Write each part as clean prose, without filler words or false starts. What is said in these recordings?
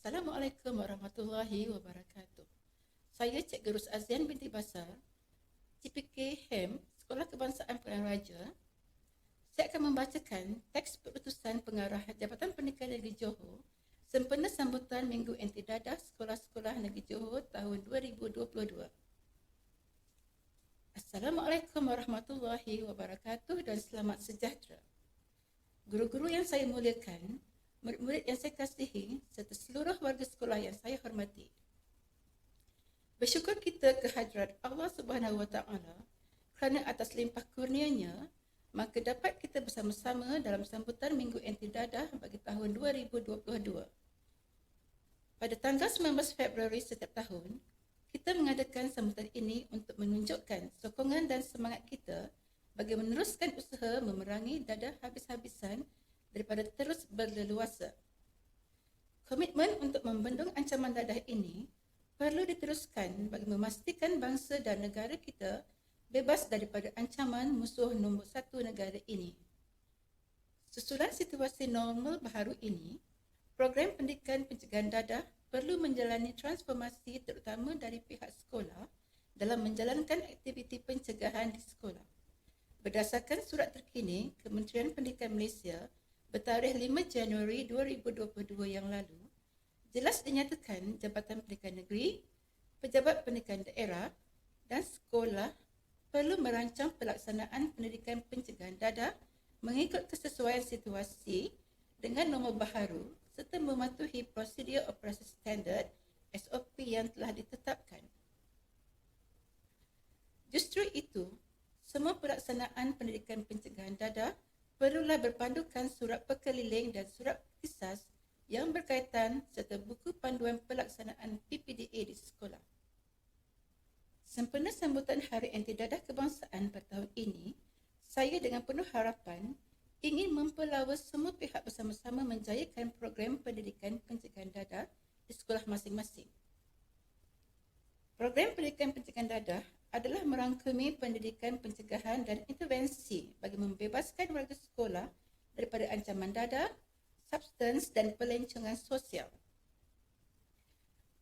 Assalamualaikum warahmatullahi wabarakatuh. Saya Cikgu Rus Azian binti Basar, CPK HEM, Sekolah Kebangsaan Pilihan Raja. Saya akan membacakan teks perutusan Pengarah Jabatan Pendidikan Negeri Johor sempena sambutan Minggu Anti Dadah Sekolah-Sekolah Negeri Johor tahun 2022. Assalamualaikum warahmatullahi wabarakatuh dan selamat sejahtera. Guru-guru yang saya muliakan, murid-murid yang saya kasihi serta seluruh warga sekolah yang saya hormati. Bersyukur kita kehadrat Allah Subhanahu Wa Taala kerana atas limpah kurnianya, maka dapat kita bersama-sama dalam sambutan Minggu Anti Dadah bagi tahun 2022. Pada tanggal 19 Februari setiap tahun, kita mengadakan sambutan ini untuk menunjukkan sokongan dan semangat kita bagi meneruskan usaha memerangi dadah habis-habisan daripada terus berleluasa. Komitmen untuk membendung ancaman dadah ini perlu diteruskan bagi memastikan bangsa dan negara kita bebas daripada ancaman musuh nombor satu negara ini. Susulan situasi normal baharu ini, program pendidikan pencegahan dadah perlu menjalani transformasi terutama dari pihak sekolah dalam menjalankan aktiviti pencegahan di sekolah. Berdasarkan surat terkini Kementerian Pendidikan Malaysia bertarikh 5 Januari 2022 yang lalu, jelas dinyatakan Jabatan Pendidikan Negeri, Pejabat Pendidikan Daerah dan sekolah perlu merancang pelaksanaan pendidikan pencegahan dadah mengikut kesesuaian situasi dengan norma baharu serta mematuhi prosedur operasi standard SOP yang telah ditetapkan. Justru itu, semua pelaksanaan pendidikan pencegahan dadah perlulah berpandukan surat perkeliling dan surat kisas yang berkaitan serta buku panduan pelaksanaan PPDA di sekolah. Sempena sambutan Hari Anti Dadah Kebangsaan pada tahun ini, saya dengan penuh harapan ingin mempelawa semua pihak bersama-sama menjayakan program pendidikan pencegahan dadah di sekolah masing-masing. Program pendidikan pencegahan dadah adalah merangkumi pendidikan pencegahan dan intervensi bagi membebaskan warga sekolah daripada ancaman dadah, substans dan pelancongan sosial.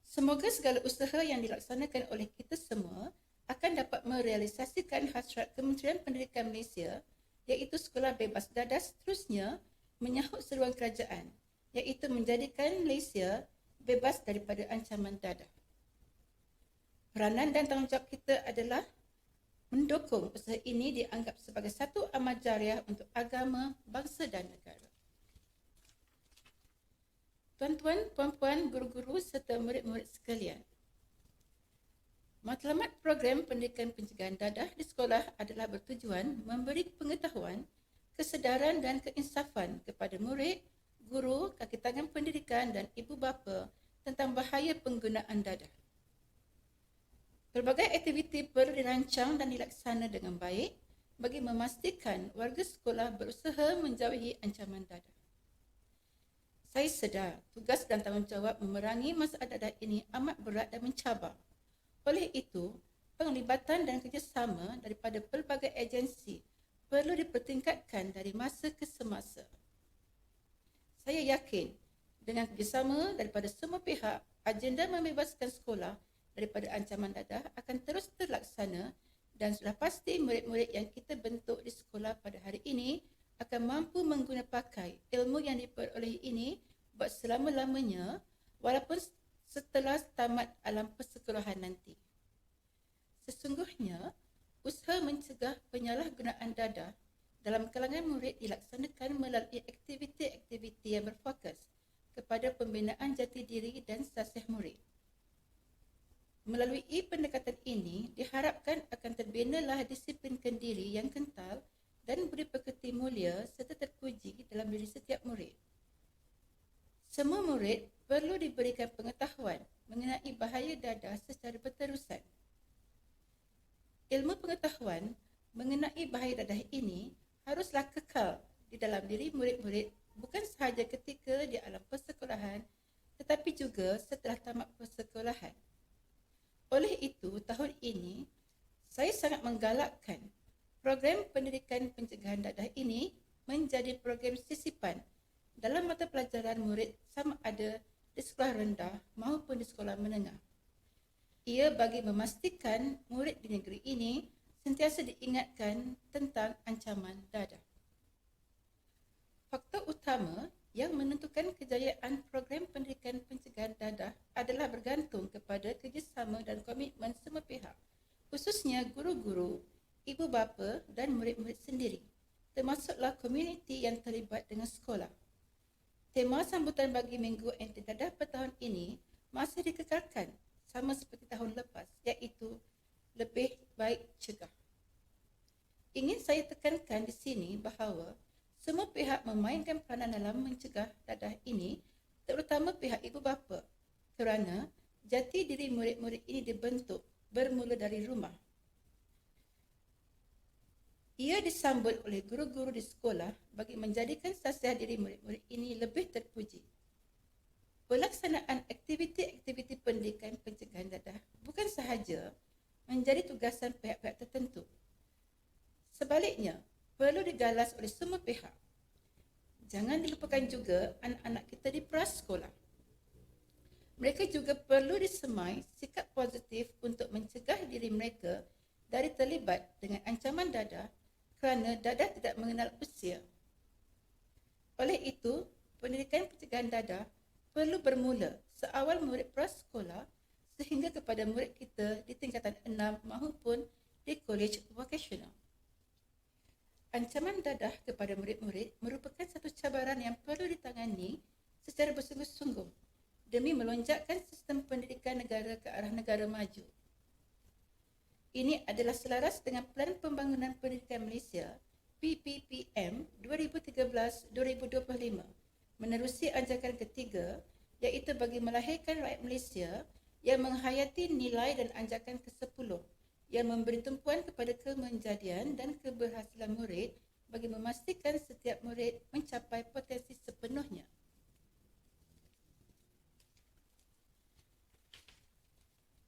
Semoga segala usaha yang dilaksanakan oleh kita semua akan dapat merealisasikan hasrat Kementerian Pendidikan Malaysia iaitu sekolah bebas dadah seterusnya menyahut seruan kerajaan iaitu menjadikan Malaysia bebas daripada ancaman dadah. Peranan dan tanggungjawab kita adalah mendukung usaha ini dianggap sebagai satu amal jariah untuk agama, bangsa dan negara. Tuan-tuan, puan-puan, guru-guru serta murid-murid sekalian. Matlamat program pendidikan pencegahan dadah di sekolah adalah bertujuan memberi pengetahuan, kesedaran dan keinsafan kepada murid, guru, kaki tangan pendidikan dan ibu bapa tentang bahaya penggunaan dadah. Pelbagai aktiviti perlu dirancang dan dilaksana dengan baik bagi memastikan warga sekolah berusaha menjauhi ancaman dadah. Saya sedar tugas dan tanggungjawab memerangi masalah dadah ini amat berat dan mencabar. Oleh itu, penglibatan dan kerjasama daripada pelbagai agensi perlu dipertingkatkan dari masa ke semasa. Saya yakin dengan kerjasama daripada semua pihak, agenda membebaskan sekolah daripada ancaman dadah akan terus terlaksana dan sudah pasti murid-murid yang kita bentuk di sekolah pada hari ini akan mampu mengguna pakai ilmu yang diperolehi ini buat selama-lamanya walaupun setelah tamat alam persekolahan nanti. Sesungguhnya, usaha mencegah penyalahgunaan dadah dalam kalangan murid dilaksanakan melalui aktiviti-aktiviti yang berfokus kepada pembinaan jati diri dan sasih murid. Melalui pendekatan ini, diharapkan akan terbinalah disiplin diri yang kental dan budi pekerti mulia serta terpuji dalam diri setiap murid. Semua murid perlu diberikan pengetahuan mengenai bahaya dadah secara berterusan. Ilmu pengetahuan mengenai bahaya dadah ini haruslah kekal di dalam diri murid-murid bukan sahaja ketika di alam persekolahan tetapi juga setelah tamat persekolahan. Oleh itu, tahun ini, saya sangat menggalakkan program pendidikan pencegahan dadah ini menjadi program sisipan dalam mata pelajaran murid sama ada di sekolah rendah maupun di sekolah menengah. Ia bagi memastikan murid di negeri ini sentiasa diingatkan tentang ancaman dadah. Faktor utama yang menentukan kejayaan program pendidikan pencegahan dadah adalah bergantung kepada kerjasama dan komitmen semua pihak, khususnya guru-guru, ibu bapa dan murid-murid sendiri, termasuklah komuniti yang terlibat dengan sekolah. Tema sambutan bagi Minggu Anti Dadah pada tahun ini masih dikekalkan sama seperti tahun lepas, iaitu lebih baik cegah. Ingin saya tekankan di sini bahawa semua pihak memainkan peranan dalam mencegah dadah ini, terutama pihak ibu bapa, kerana jati diri murid-murid ini dibentuk bermula dari rumah. Ia disambut oleh guru-guru di sekolah bagi menjadikan sasiah diri murid-murid ini lebih terpuji. Pelaksanaan aktiviti-aktiviti pendidikan pencegahan dadah bukan sahaja menjadi tugasan pihak-pihak tertentu. Sebaliknya, perlu digalas oleh semua pihak. Jangan dilupakan juga anak-anak kita di prasekolah. Mereka juga perlu disemai sikap positif untuk mencegah diri mereka dari terlibat dengan ancaman dadah kerana dadah tidak mengenal usia. Oleh itu, pendidikan pencegahan dadah perlu bermula seawal murid prasekolah sehingga kepada murid kita di tingkatan 6 maupun di kolej vokasional. Ancaman dadah kepada murid-murid merupakan satu cabaran yang perlu ditangani secara bersungguh-sungguh demi melonjakkan sistem pendidikan negara ke arah negara maju. Ini adalah selaras dengan Pelan Pembangunan Pendidikan Malaysia PPPM 2013-2025 menerusi anjakan ketiga, iaitu bagi melahirkan rakyat Malaysia yang menghayati nilai dan anjakan ke-10 yang memberi tumpuan kepada kemenjadian dan keberhasilan murid bagi memastikan setiap murid mencapai potensi sepenuhnya.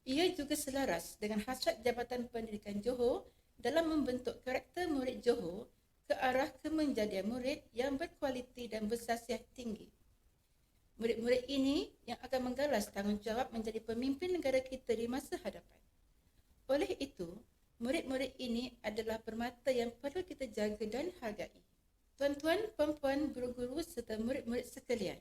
Ia juga selaras dengan hasrat Jabatan Pendidikan Johor dalam membentuk karakter murid Johor ke arah kemenjadian murid yang berkualiti dan bersasiah tinggi. Murid-murid ini yang akan menggalas tanggungjawab menjadi pemimpin negara kita di masa hadapan. Oleh itu, murid-murid ini adalah permata yang perlu kita jaga dan hargai. Tuan-tuan, puan-puan, guru-guru serta murid-murid sekalian,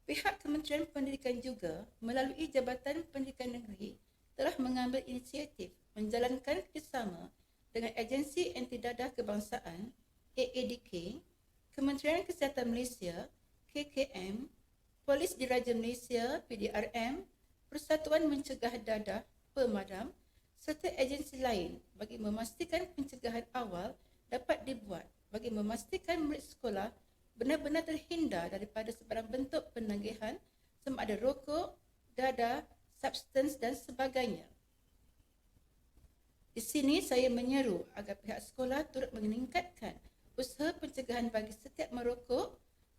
pihak Kementerian Pendidikan juga melalui Jabatan Pendidikan Negeri telah mengambil inisiatif menjalankan kerjasama dengan Agensi Anti Dadah Kebangsaan AADK, Kementerian Kesihatan Malaysia KKM, Polis Diraja Malaysia PDRM, Persatuan Mencegah Dadah Pemadam serta agensi lain bagi memastikan pencegahan awal dapat dibuat bagi memastikan murid sekolah benar-benar terhindar daripada sebarang bentuk penanggihan sama ada rokok, dadah, substans dan sebagainya. Di sini saya menyeru agar pihak sekolah turut meningkatkan usaha pencegahan bagi setiap merokok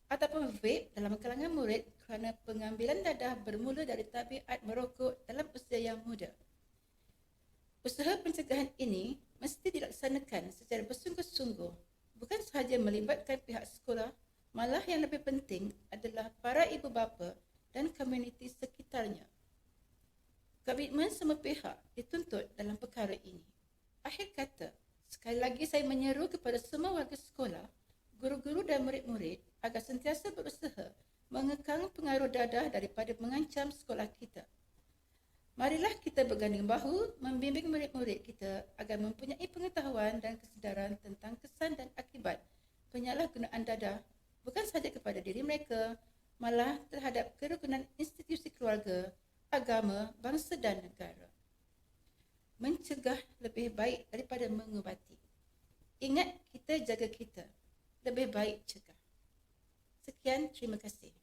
ataupun vape dalam kalangan murid kerana pengambilan dadah bermula dari tabiat merokok dalam usia yang muda. Usaha pencegahan ini mesti dilaksanakan secara bersungguh-sungguh, bukan sahaja melibatkan pihak sekolah, malah yang lebih penting adalah para ibu bapa dan komuniti sekitarnya. Komitmen semua pihak dituntut dalam perkara ini. Akhir kata, sekali lagi saya menyeru kepada semua warga sekolah, guru-guru dan murid-murid agar sentiasa berusaha mengekang pengaruh dadah daripada mengancam sekolah kita. Marilah kita berganding bahu membimbing murid-murid kita agar mempunyai pengetahuan dan kesedaran tentang kesan dan akibat penyalahgunaan dadah bukan sahaja kepada diri mereka, malah terhadap kerukunan institusi keluarga, agama, bangsa dan negara. Mencegah lebih baik daripada mengubati. Ingat, kita jaga kita. Lebih baik cegah. Sekian, terima kasih.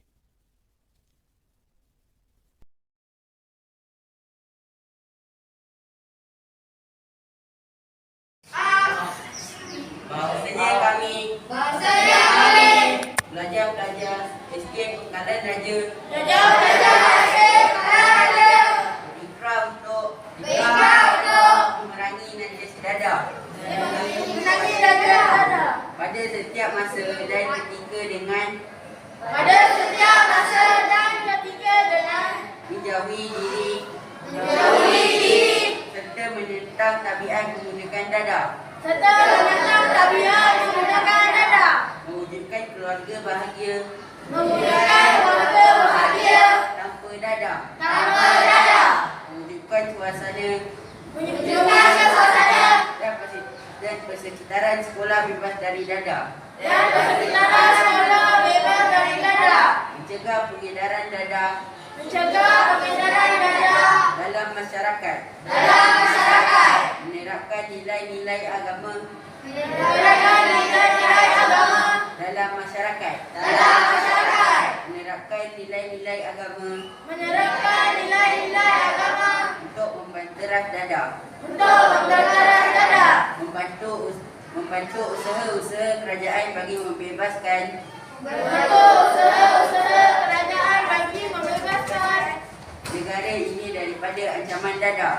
Bahasanya kami belajar-belajar SKM Pengkalan Raja berikrar untuk memerangi najis dadah pada setiap masa dan ketika dengan menjauhi diri serta menentang tabiat menggunakan dada. Mewujudkan keluarga bahagia tanpa dada. Mewujudkan suasana dan persekitaran sekolah bebas dari dada. Mencegah pengedaran dada dalam masyarakat. Menerapkan nilai-nilai agama dalam masyarakat. Menerapkan nilai-nilai agama untuk membanteras dada. Membantu usaha-usaha kerajaan bagi membebaskan negara ini daripada ancaman dada.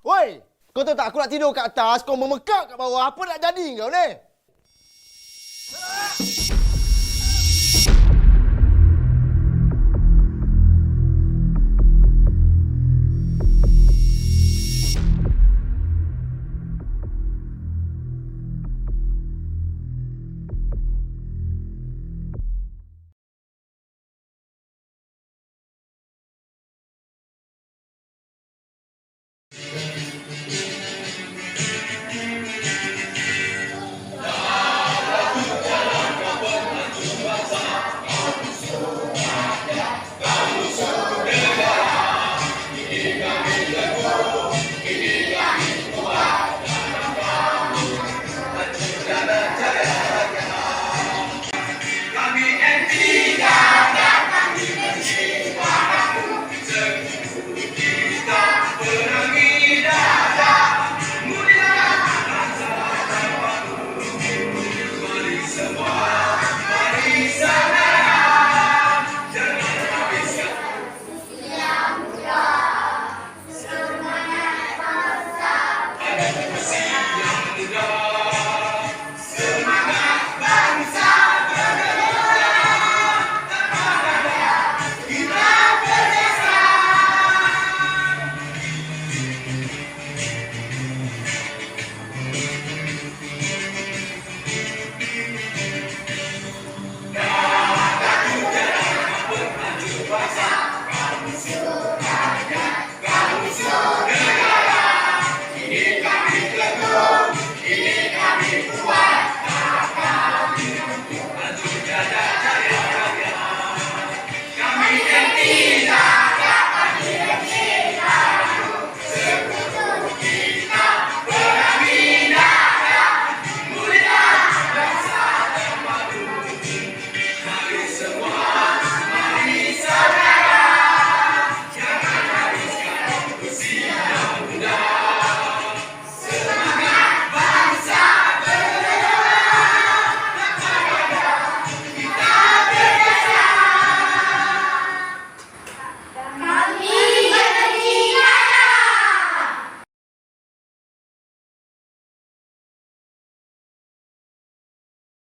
Woi, kau tahu tak aku nak tidur kat atas, kau memekak kat bawah. Apa nak jadi kau ni?